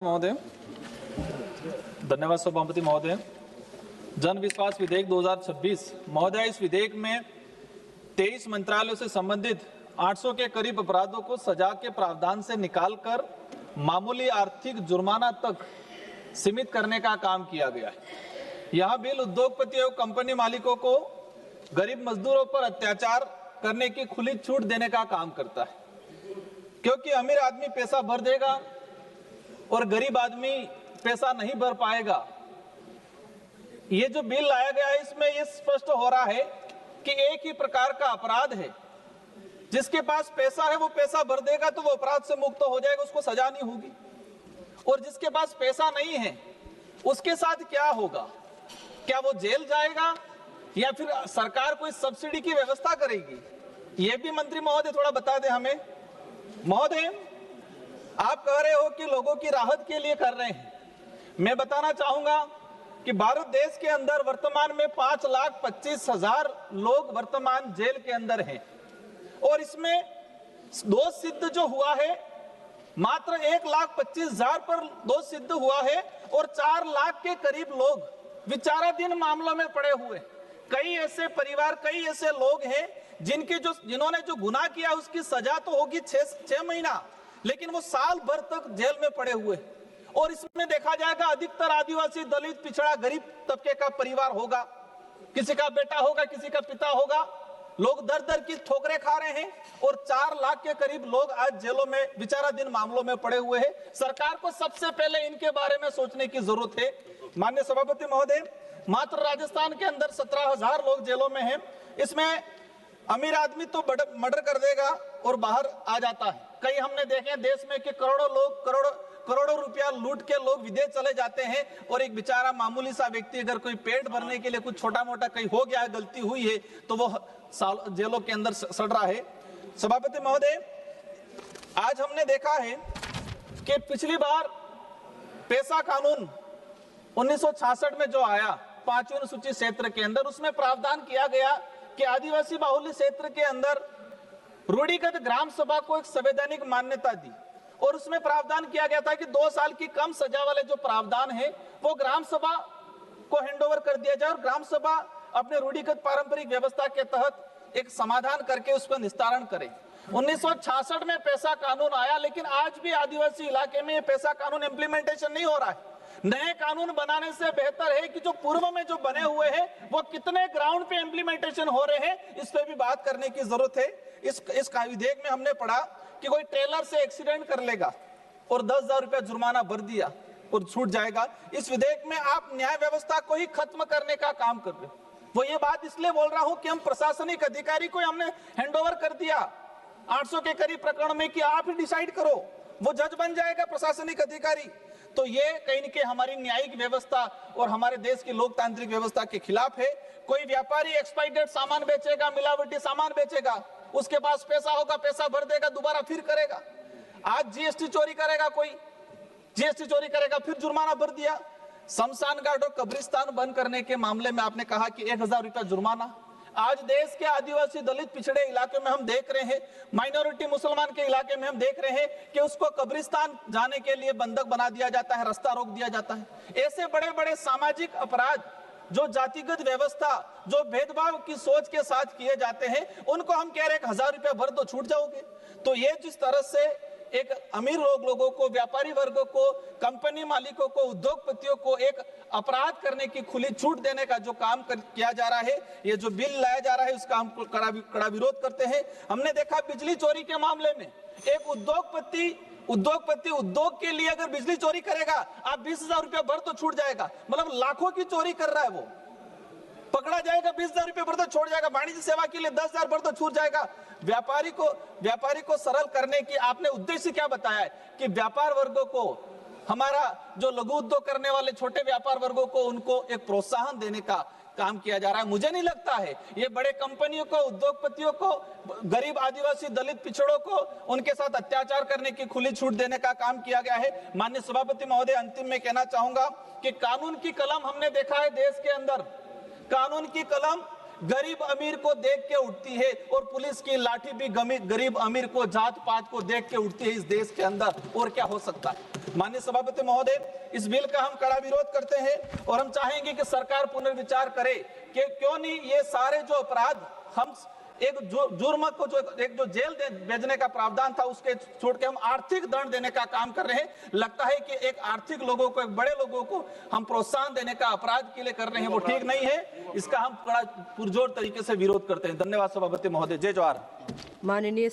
महोदय, धन्यवाद सभापति महोदय। जन विश्वास विधेयक 2026 महोदय, इस विधेयक में 23 मंत्रालयों से संबंधित 800 के करीब अपराधों को सजा के प्रावधान से निकालकर मामूली आर्थिक जुर्माना तक सीमित करने का काम किया गया है। यह बिल उद्योगपति और कंपनी मालिकों को गरीब मजदूरों पर अत्याचार करने की खुली छूट देने का काम करता है, क्योंकि अमीर आदमी पैसा भर देगा और गरीब आदमी पैसा नहीं भर पाएगा। ये जो बिल लाया गया है, इसमें ये स्पष्ट हो रहा है कि एक ही प्रकार का अपराध है। जिसके पास पैसा है वो पैसा भर देगा तो वो अपराध से मुक्त हो जाएगा, उसको सजा नहीं होगी। और जिसके पास पैसा नहीं है उसके साथ क्या होगा? क्या वो जेल जाएगा या फिर सरकार कोई सब्सिडी की व्यवस्था करेगी? ये भी मंत्री महोदय थोड़ा बता दें हमें। महोदय, आप कह रहे हो कि लोगों की राहत के लिए कर रहे हैं। मैं बताना चाहूंगा कि भारत देश के अंदर वर्तमान में 5,25,000 लोग वर्तमान जेल के अंदर हैं और इसमें दोष सिद्ध जो हुआ है मात्र 1,25,000 पर दोष सिद्ध हुआ है और 4 लाख के करीब लोग विचाराधीन मामलों में पड़े हुए। कई ऐसे परिवार, कई ऐसे लोग हैं जिन्होंने जो गुनाह किया उसकी सजा तो होगी 6 महीना, लेकिन वो साल भर तक जेल में पड़े हुए। और इसमें देखा जाएगा अधिकतर आदिवासी, दलित, पिछड़ा, गरीब तबके का परिवार होगा। किसी का बेटा होगा, किसी का पिता होगा। लोग दर दर की ठोकरें खा रहे हैं और 4 लाख के करीब लोग आज जेलों में विचाराधीन मामलों में पड़े हुए हैं। सरकार को सबसे पहले इनके बारे में सोचने की जरूरत है। माननीय सभापति महोदय, मात्र राजस्थान के अंदर 17,000 लोग जेलों में हैं। इसमें अमीर आदमी तो मर्डर कर देगा और बाहर आ जाता है। कई हमने देखे देश में कि करोड़ों रुपया लूट के लोग विदेश चले जाते हैं और एक बेचारा मामूली सा व्यक्ति अगर कोई पेट भरने के लिए कुछ छोटा मोटा कहीं हो गया है, गलती हुई है, तो वो जेलों के अंदर सड़ रहा है। सभापति महोदय, आज हमने देखा है कि पिछली बार पैसा कानून 1966 में जो आया 5वीं अनुसूची क्षेत्र के अंदर, उसमें प्रावधान किया गया कि आदिवासी बाहुल्य क्षेत्र के अंदर रूढ़िगत ग्राम सभा को एक संवैधानिक मान्यता दी और उसमें प्रावधान किया गया था कि 2 साल की कम सजा वाले जो प्रावधान है वो ग्राम सभा को हैंडओवर कर दिया जाए और ग्राम सभा अपने रूढ़िगत पारंपरिक व्यवस्था के तहत एक समाधान करके उसका निस्तारण करे। 1966 में पैसा कानून आया, लेकिन आज भी आदिवासी इलाके में पैसा कानून इम्प्लीमेंटेशन नहीं हो रहा है। नए कानून बनाने से बेहतर है कि जो पूर्व में जो बने हुए हैं वो कितने ग्राउंड पे इम्प्लीमेंटेशन हो रहे हैं, इस पे भी बात करने की जरूरत है। इस विधेयक में हमने पढ़ा कि कोई ट्रेलर से एक्सीडेंट कर लेगा और 10,000 रुपया जुर्माना भर दिया और छूट जाएगा। इस विधेयक में आप न्याय व्यवस्था को ही खत्म करने का काम कर रहे हो। वो ये बात इसलिए बोल रहा हूं कि हम प्रशासनिक अधिकारी को हमने हैंडओवर कर दिया 800 के करीब प्रकरण में कि आप ही डिसाइड करो, वो जज बन जाएगा प्रशासनिक अधिकारी। तो ये कहीं न कहीं हमारी न्यायिक व्यवस्था और हमारे देश की लोकतांत्रिक व्यवस्था के खिलाफ है। कोई व्यापारी एक्सपायर्ड सामान बेचेगा, मिलावटी सामान बेचेगा, उसके पास पैसा होगा, पैसा भर देगा, दोबारा फिर करेगा। आज जीएसटी चोरी करेगा, कोई जीएसटी चोरी करेगा, फिर जुर्माना भर दिया। शमशान घाट और कब्रिस्तान बंद करने के मामले में आपने कहा कि 1,000 रुपया जुर्माना। आज देश के आदिवासी, दलित, पिछड़े इलाके में हम देख रहे हैं, माइनॉरिटी मुसलमान के इलाके में हम देख रहे हैं कि उसको कब्रिस्तान जाने के लिए बंधक बना दिया जाता है, रास्ता रोक दिया जाता है। ऐसे बड़े बड़े सामाजिक अपराध जो जातिगत व्यवस्था, जो भेदभाव की सोच के साथ किए जाते हैं, उनको हम कह रहे हैं 1,000 रुपया भर दो छूट जाओगे। तो ये जिस तरह से एक अमीर लोगों को, व्यापारी वर्गों को, कंपनी मालिकों को, उद्योगपतियों को एक अपराध करने की खुली छूट देने का जो काम किया जा रहा है, ये जो बिल लाया जा रहा है, उसका हम कड़ा विरोध करते हैं। हमने देखा बिजली चोरी के मामले में एक उद्योगपति उद्योग के लिए अगर बिजली चोरी करेगा, आप 20,000 रुपया भर तो छूट जाएगा। मतलब लाखों की चोरी कर रहा है, वो पकड़ा जाएगा, 20,000 रुपये भर तो छोड़ जाएगा। वाणिज्य सेवा के लिए 10,000 भर तो छूट जाएगा। व्यापारी को सरल करने की आपने उद्देश्य क्या बताया है कि व्यापार वर्गों को, हमारा जो लघु उद्योग करने वाले छोटे व्यापार वर्गों को, उनको एक प्रोत्साहन देने का काम किया जा रहा है। मुझे नहीं लगता है ये बड़े कंपनियों को, उद्योगपतियों को, गरीब आदिवासी, दलित, पिछड़ों को उनके साथ अत्याचार करने की खुली छूट देने का काम किया गया है। माननीय सभापति महोदय, अंतिम में कहना चाहूंगा कि कानून की कलम हमने देखा है देश के अंदर, कानून की कलम गरीब अमीर को देख के उठती है और पुलिस की लाठी भी गरीब अमीर को, जात पात को देख के उठती है इस देश के अंदर। और क्या हो सकता है। माननीय सभापति महोदय, इस बिल का हम कड़ा विरोध करते हैं और हम चाहेंगे कि सरकार पुनर्विचार करे कि क्यों नहीं ये सारे जो अपराध हम एक जुर्म को जो जेल भेजने का प्रावधान था उसके छोड़ के हम आर्थिक दंड देने का काम कर रहे हैं। लगता है कि एक आर्थिक लोगों को, एक बड़े लोगों को हम प्रोत्साहन देने का अपराध के लिए कर रहे हैं, वो ठीक नहीं है। इसका हम बड़ा पुरजोर तरीके से विरोध करते हैं। धन्यवाद सभापति महोदय। जय जवाहर। माननीय